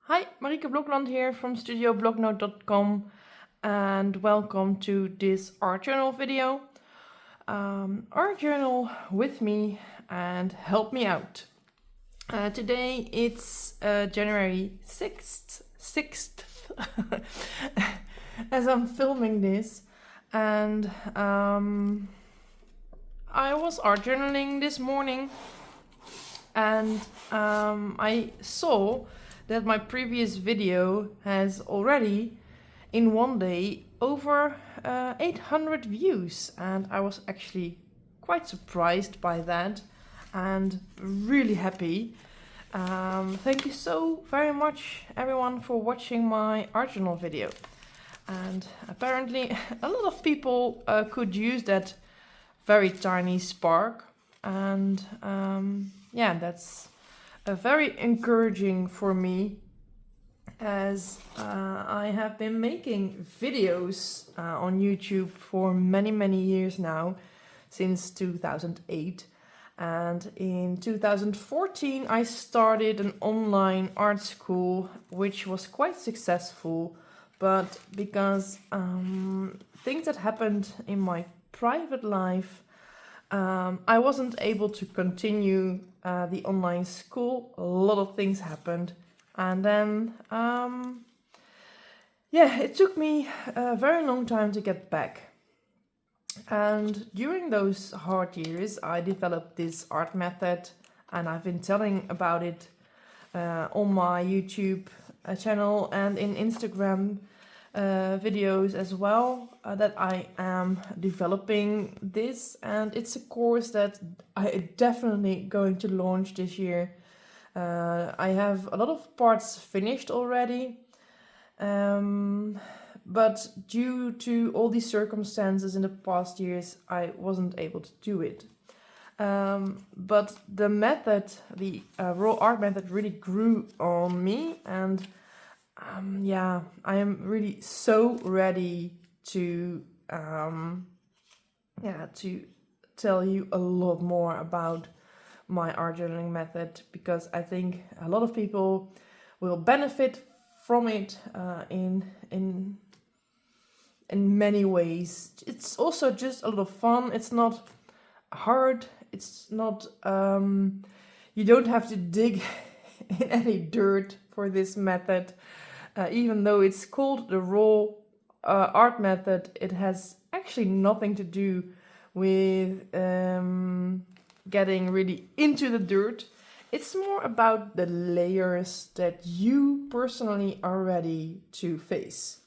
Hi, Marieke Bloknote here from Bloknote.com and welcome to this art journal video. Art journal with me and help me out. Today it's January 6th as I'm filming this, and I was art journaling this morning and I saw that my previous video has already in one day over 800 views, and I was actually quite surprised by that and really happy. Thank you so very much everyone for watching my art journal video, and apparently a lot of people could use that very tiny spark, and yeah, that's very encouraging for me, as I have been making videos on YouTube for many years now, since 2008. And in 2014 I started an online art school, which was quite successful, but because things that happened in my private life, I wasn't able to continue the online school. A lot of things happened, and then yeah, it took me a very long time to get back. And during those hard years I developed this art method, and I've been telling about it on my YouTube channel and in Instagram videos as well, that I am developing this, and it's a course that I definitely going to launch this year. I have a lot of parts finished already, but due to all these circumstances in the past years I wasn't able to do it. But the method, the raw art method, really grew on me, and yeah, I am really so ready to to tell you a lot more about my art journaling method, because I think a lot of people will benefit from it in many ways. It's also just a lot of fun. It's not hard. It's not you don't have to dig in any dirt for this method. Even though it's called the raw art method, it has actually nothing to do with getting really into the dirt. It's more about the layers that you personally are ready to face.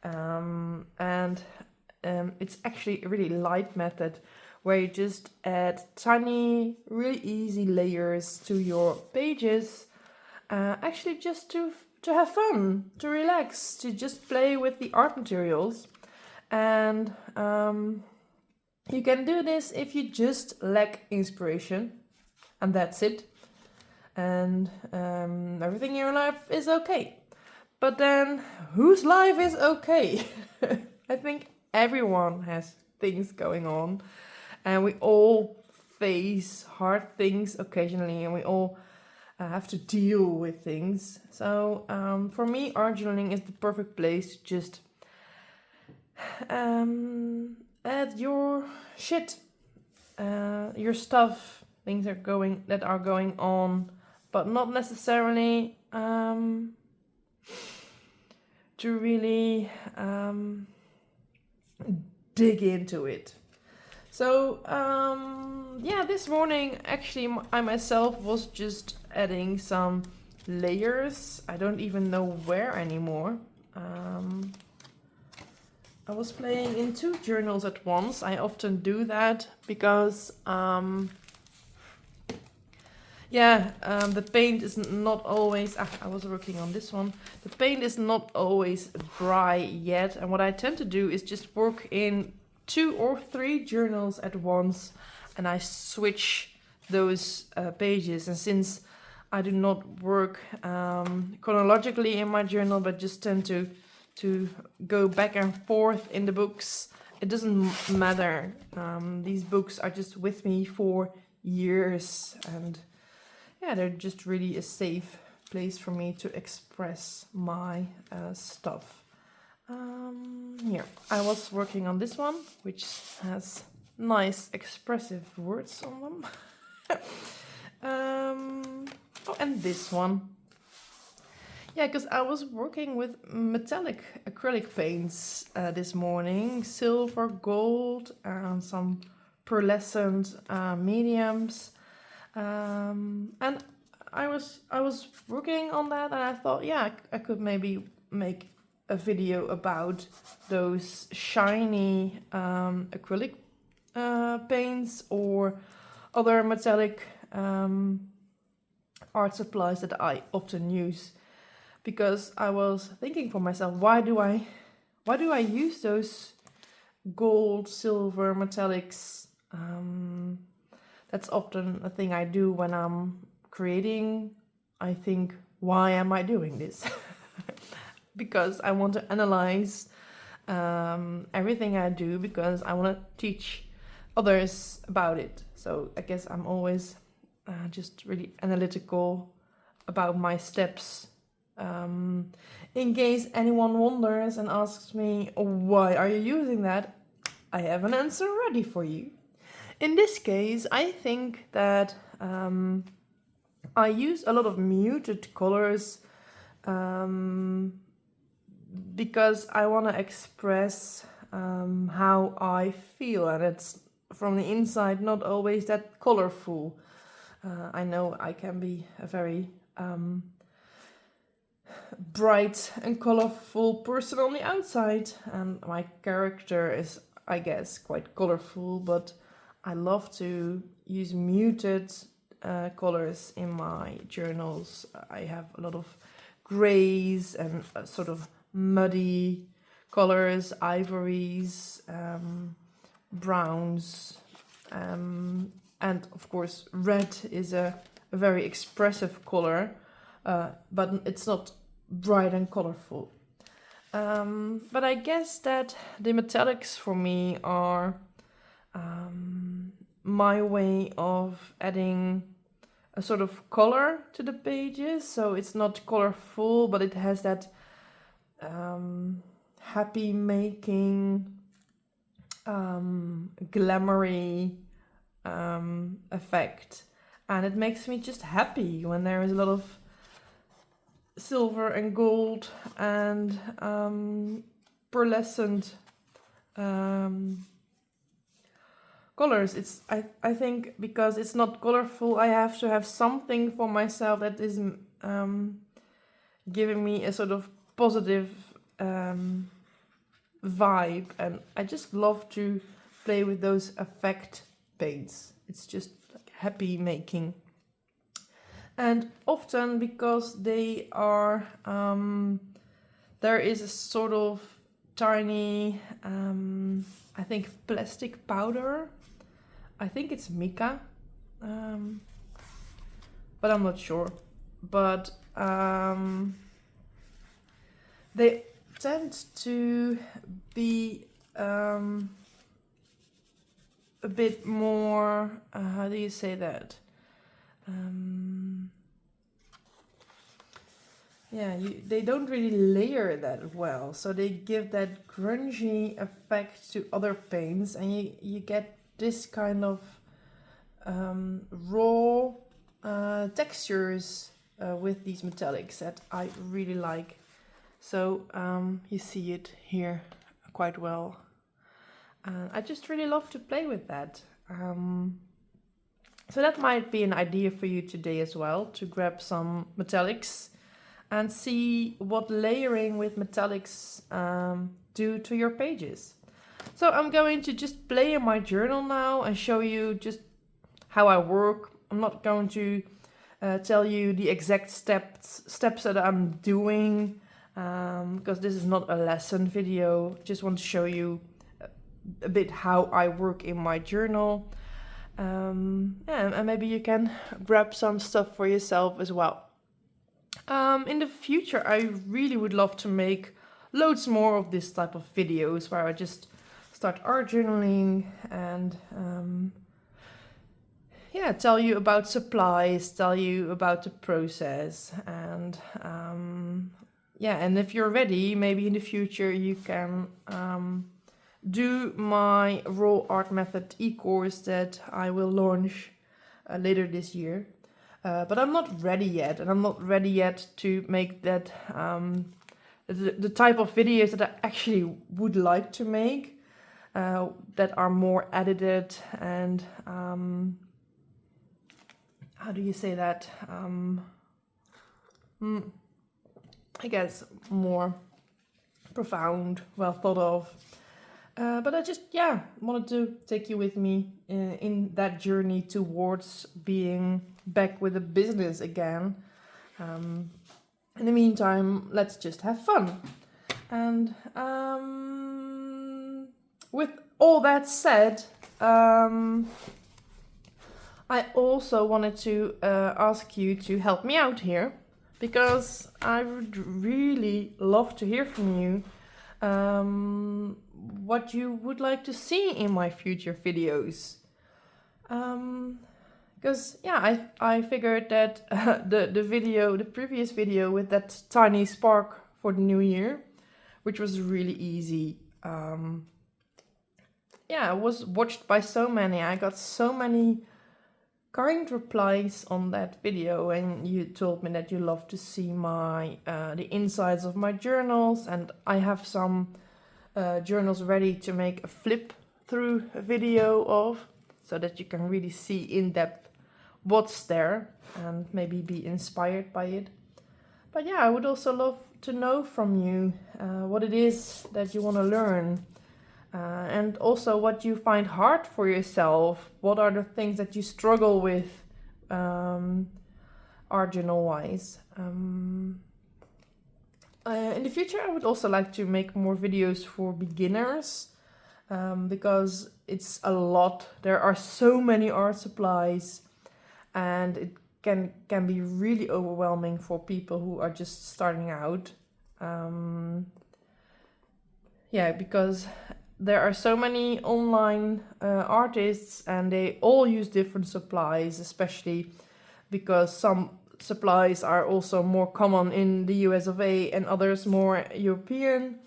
And it's actually a really light method, where you just add tiny, really easy layers to your pages, actually just to have fun, to relax, to just play with the art materials. And you can do this if you just lack inspiration, and that's it. And everything in your life is okay. But then, whose life is okay? I think everyone has things going on, and we all face hard things occasionally, and we all have to deal with things. So for me, art journaling is the perfect place to just add your shit, your stuff, things that are going on, but not necessarily to really dig into it. So yeah, this morning actually I myself was just adding some layers. I don't even know where anymore. I was playing in two journals at once. I often do that because the paint is not always, I was working on this one. The paint is not always dry yet, and what I tend to do is just work in 2 or 3 journals at once, and I switch those pages. And since I do not work chronologically in my journal, but just tend to go back and forth in the books, it doesn't matter. These books are just with me for years, and yeah, they're just really a safe place for me to express my stuff. Here, I was working on this one, which has nice expressive words on them. Oh, and this one. Yeah, because I was working with metallic acrylic paints this morning, silver, gold, and some pearlescent mediums, and I was working on that, and I thought, yeah, I could maybe make a video about those shiny acrylic paints or other metallic art supplies that I often use. Because I was thinking for myself, why do I use those gold, silver, metallics? That's often a thing I do when I'm creating. I think, why am I doing this? Because I want to analyze everything I do, because I want to teach others about it. So I guess I'm always just really analytical about my steps. In case anyone wonders and asks me, why are you using that? I have an answer ready for you. In this case, I think that I use a lot of muted colors because I want to express how I feel, and it's from the inside not always that colorful. I know I can be a very bright and colorful person on the outside, and my character is, I guess, quite colorful, but I love to use muted colors in my journals. I have a lot of grays and sort of muddy colors, ivories, browns, and of course red is a very expressive color, but it's not bright and colorful. But I guess that the metallics for me are my way of adding a sort of color to the pages. So it's not colorful, but it has that happy making, glamoury effect. And it makes me just happy when there is a lot of silver and gold and pearlescent colors. It's I think because it's not colorful, I have to have something for myself that is giving me a sort of positive vibe, and I just love to play with those effect paints. It's just like happy making. And often, because they are, there is a sort of tiny, I think, plastic powder. I think it's mica, but I'm not sure. But they tend to be a bit more, how do you say that? They don't really layer that well, so they give that grungy effect to other paints, and you get this kind of raw textures with these metallics that I really like. So you see it here quite well. I just really love to play with that. So that might be an idea for you today as well, to grab some metallics and see what layering with metallics do to your pages. So I'm going to just play in my journal now and show you just how I work. I'm not going to tell you the exact steps that I'm doing, because this is not a lesson video. Just want to show you a bit how I work in my journal. And maybe you can grab some stuff for yourself as well. In the future, I really would love to make loads more of this type of videos where I just start art journaling and yeah, tell you about supplies, tell you about the process, and yeah, and if you're ready, maybe in the future you can do my raw art method e-course that I will launch later this year. But I'm not ready yet, and I'm not ready yet to make that the type of videos that I actually would like to make, that are more edited and how do you say that? I guess more profound, well thought of. But I just, yeah, wanted to take you with me in that journey towards being back with a business again. In the meantime, let's just have fun. And with all that said, I also wanted to ask you to help me out here, because I would really love to hear from you what you would like to see in my future videos. Because yeah, I figured that the previous video with that tiny spark for the new year, which was really easy, yeah, it was watched by so many. I got so many kind replies on that video, and you told me that you love to see my the insides of my journals, and I have some journals ready to make a flip through video of, so that you can really see in depth what's there and maybe be inspired by it. But yeah, I would also love to know from you what it is that you want to learn, and also what you find hard for yourself. What are the things that you struggle with art journal wise? In the future, I would also like to make more videos for beginners, because it's a lot. There are so many art supplies, and it can be really overwhelming for people who are just starting out. Yeah, because there are so many online artists, and they all use different supplies, especially because some supplies are also more common in the US of A and others more European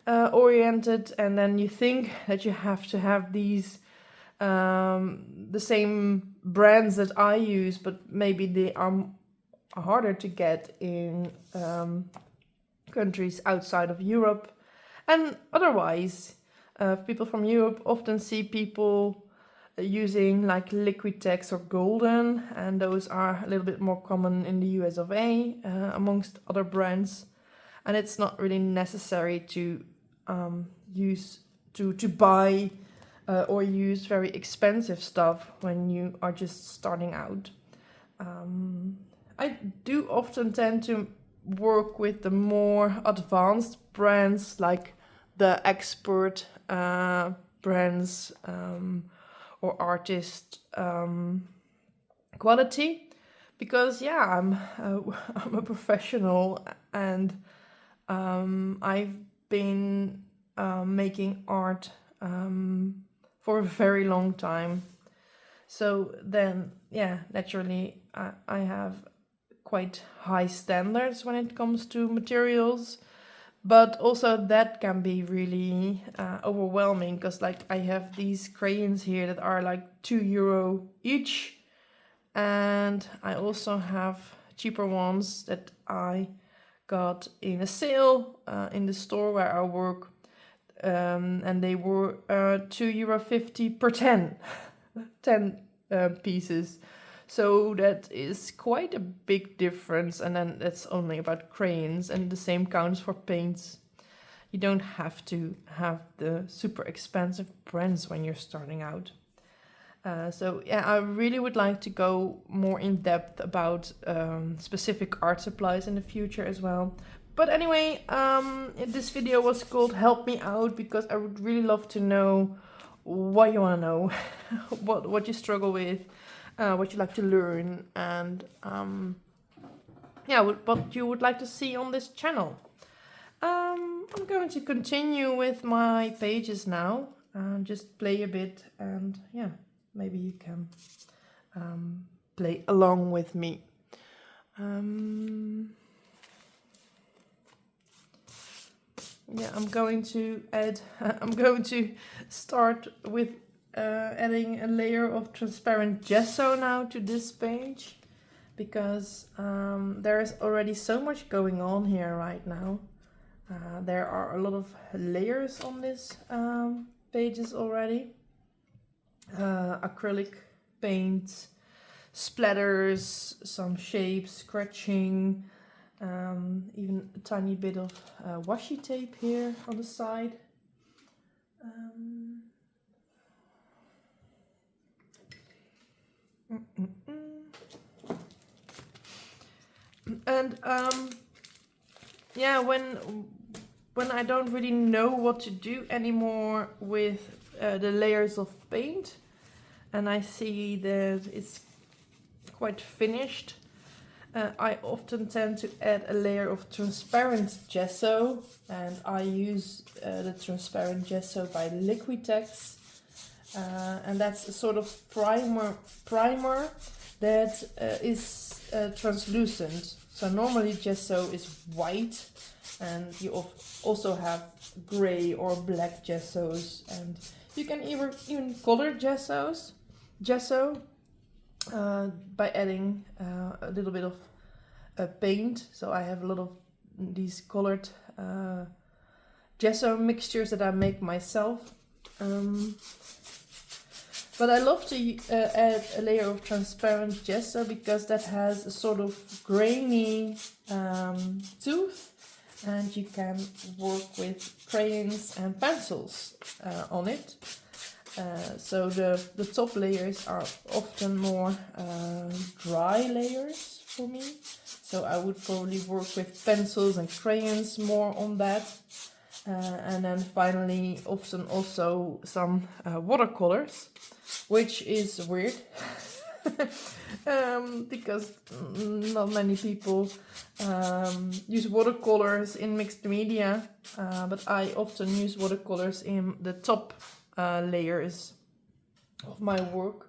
oriented. And then you think that you have to have these the same brands that I use, but maybe they are harder to get in countries outside of Europe. And otherwise, people from Europe often see people using like Liquitex or Golden, and those are a little bit more common in the US of A, amongst other brands. And it's not really necessary to buy or use very expensive stuff when you are just starting out. I do often tend to work with the more advanced brands, like the expert brands or artist quality, because yeah, I'm a professional, and I've been making art for a very long time. So then, yeah, naturally, I have quite high standards when it comes to materials, but also that can be really overwhelming, because like I have these crayons here that are like €2 each, and I also have cheaper ones that I got in a sale in the store where I work, and they were €2.50 per 10 pieces. So that is quite a big difference, and then that's only about crayons, and the same counts for paints. You don't have to have the super expensive brands when you're starting out. So yeah, I really would like to go more in depth about specific art supplies in the future as well. But anyway, this video was called Help Me Out, because I would really love to know what you want to know, what you struggle with, what you like to learn, and yeah, what you would like to see on this channel. I'm going to continue with my pages now, just play a bit, and yeah, maybe you can play along with me. Yeah, I'm going to add, I'm going to start with adding a layer of transparent gesso now to this page, because there is already so much going on here right now. There are a lot of layers on this pages already. Acrylic paint, splatters, some shapes, scratching, even a tiny bit of washi tape here on the side. And yeah, when I don't really know what to do anymore with the layers of paint, and I see that it's quite finished, I often tend to add a layer of transparent gesso, and I use the transparent gesso by Liquitex, and that's a sort of primer that is translucent. So normally gesso is white, and you also have gray or black gessos, and you can even color gesso by adding a little bit of paint. So I have a lot of these colored gesso mixtures that I make myself. But I love to add a layer of transparent gesso because that has a sort of grainy tooth, and you can work with crayons and pencils on it. So the top layers are often more dry layers for me. So I would probably work with pencils and crayons more on that. And then finally often also some watercolors, which is weird because not many people use watercolors in mixed media, but I often use watercolors in the top layers of my work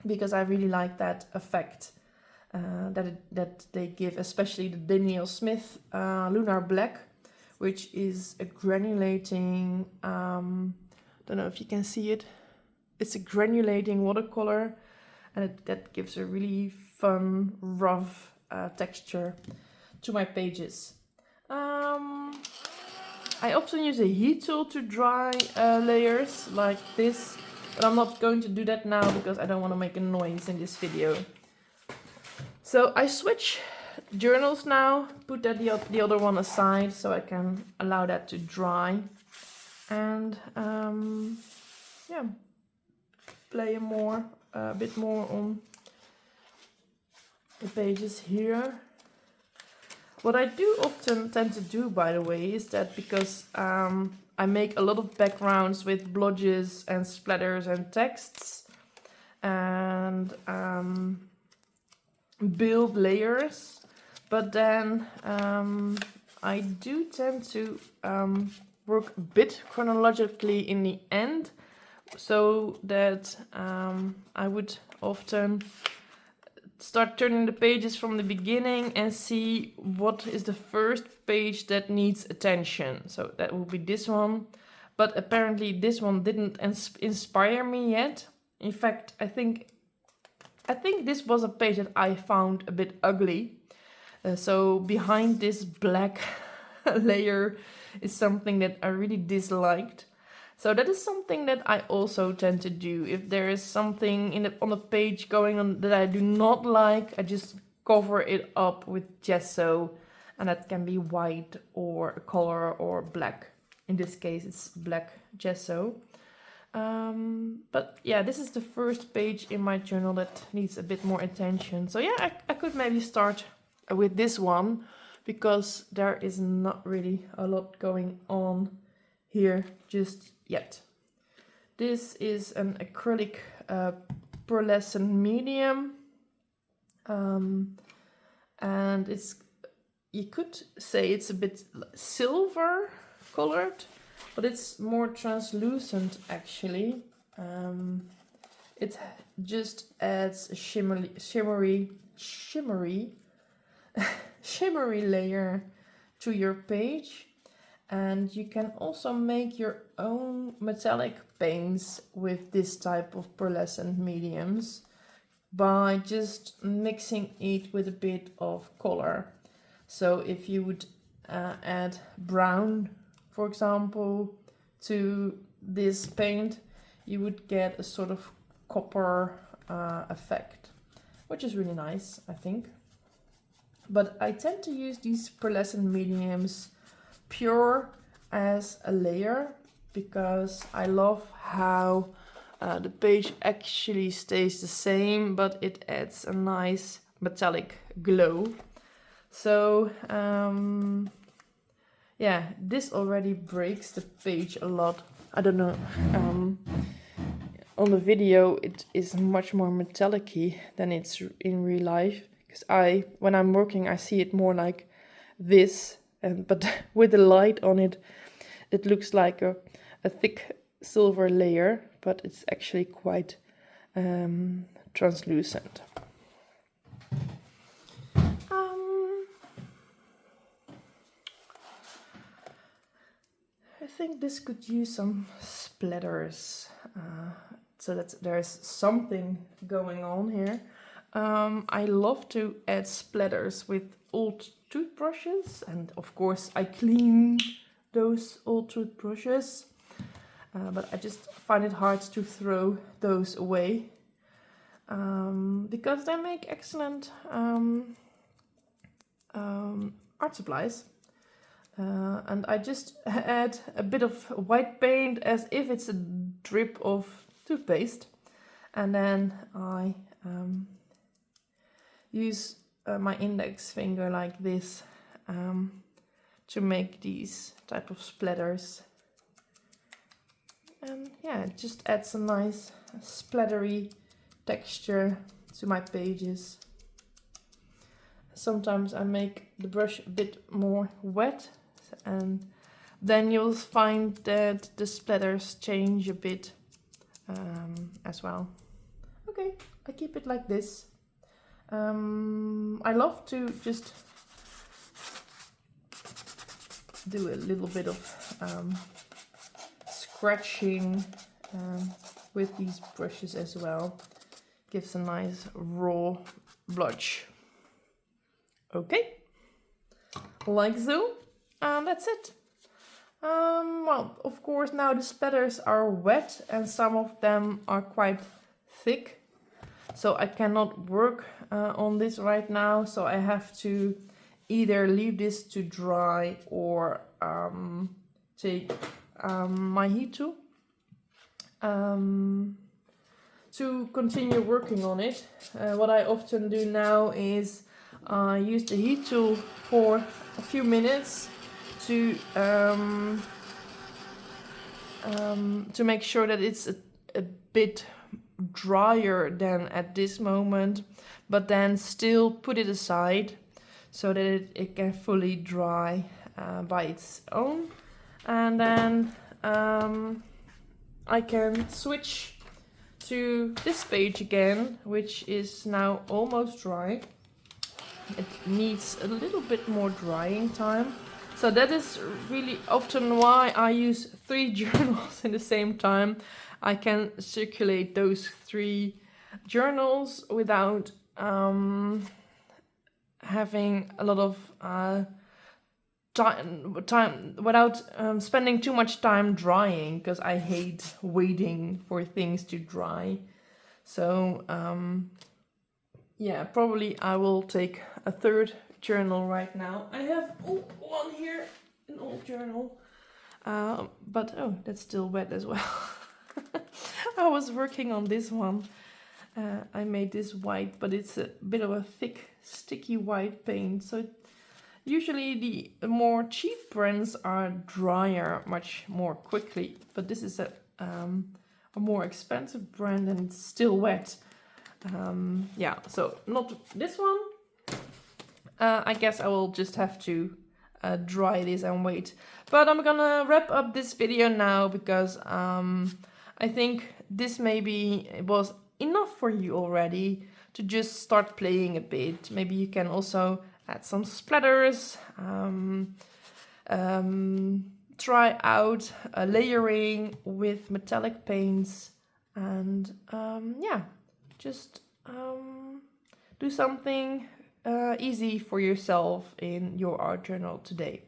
because I really like that effect that they give, especially the Daniel Smith Lunar Black, which is a granulating, don't know if you can see it, it's a granulating watercolor, and that gives a really fun, rough texture to my pages. I often use a heat tool to dry layers like this, but I'm not going to do that now because I don't want to make a noise in this video. So I switch journals now, put that the other one aside so I can allow that to dry, and yeah, play a bit more on the pages here. What I do often tend to do, by the way, is that because I make a lot of backgrounds with blotches and splatters and texts, and build layers, but then I do tend to work a bit chronologically in the end, so that I would often start turning the pages from the beginning and see what is the first page that needs attention. So that would be this one, but apparently this one didn't inspire me yet. In fact, I think this was a page that I found a bit ugly. So behind this black layer is something that I really disliked. So that is something that I also tend to do. If there is something on the page going on that I do not like, I just cover it up with gesso, and that can be white or a color or black. In this case, it's black gesso. But yeah, this is the first page in my journal that needs a bit more attention. So yeah, I could maybe start with this one because there is not really a lot going on here just yet. This is an acrylic pearlescent medium, and you could say it's a bit silver colored, but it's more translucent actually. It just adds a shimmery layer to your page. And you can also make your own metallic paints with this type of pearlescent mediums by just mixing it with a bit of color. So if you would add brown, for example, to this paint, you would get a sort of copper effect, which is really nice, I think. But I tend to use these pearlescent mediums pure as a layer because I love how the page actually stays the same, but it adds a nice metallic glow. So yeah, this already breaks the page a lot. I don't know, on the video it is much more metallic-y than it's in real life, because when I'm working I see it more like this, but with the light on it, it looks like a thick silver layer, but it's actually quite translucent. I think this could use some splatters, so that there's something going on here. I love to add splatters with old toothbrushes, and of course I clean those old toothbrushes, but I just find it hard to throw those away because they make excellent art supplies. And I just add a bit of white paint as if it's a drip of toothpaste, and then I use my index finger like this to make these type of splatters. And yeah, it just adds a nice splattery texture to my pages. Sometimes I make the brush a bit more wet, and then you'll find that the splatters change a bit as well. Okay, I keep it like this. I love to just do a little bit of scratching with these brushes as well. Gives a nice raw blush. Okay, like so, and that's it. Well, of course now the splatters are wet and some of them are quite thick, so I cannot work on this right now, so I have to either leave this to dry or take my heat tool to continue working on it. What I often do now is use the heat tool for a few minutes to make sure that it's a bit drier than at this moment, but then still put it aside so that it can fully dry by its own, and then I can switch to this page again, which is now almost dry. It needs a little bit more drying time. So that is really often why I use 3 journals in the same time. I can circulate those 3 journals without having a lot of time without spending too much time drying, because I hate waiting for things to dry. So yeah, probably I will take a 3rd journal right now. I have one here, an old journal, but oh, that's still wet as well. I was working on this one. I made this white, but it's a bit of a thick, sticky white paint. So usually the more cheap brands are drier much more quickly, but this is a more expensive brand and it's still wet. Yeah, so not this one. I guess I will just have to dry this and wait. But I'm gonna wrap up this video now because I think this maybe was enough for you already to just start playing a bit. Maybe you can also add some splatters, try out layering with metallic paints, and yeah, just do something easy for yourself in your art journal today.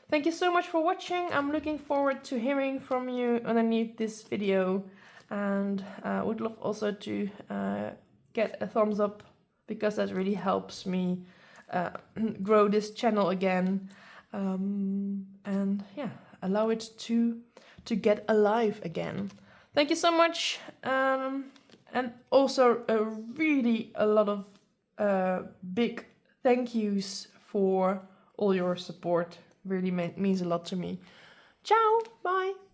Thank you so much for watching. I'm looking forward to hearing from you underneath this video, and would love also to get a thumbs up, because that really helps me grow this channel again, and yeah, allow it to get alive again. Thank you so much, and also a lot of big thank yous for all your support. Really means a lot to me. Ciao, bye.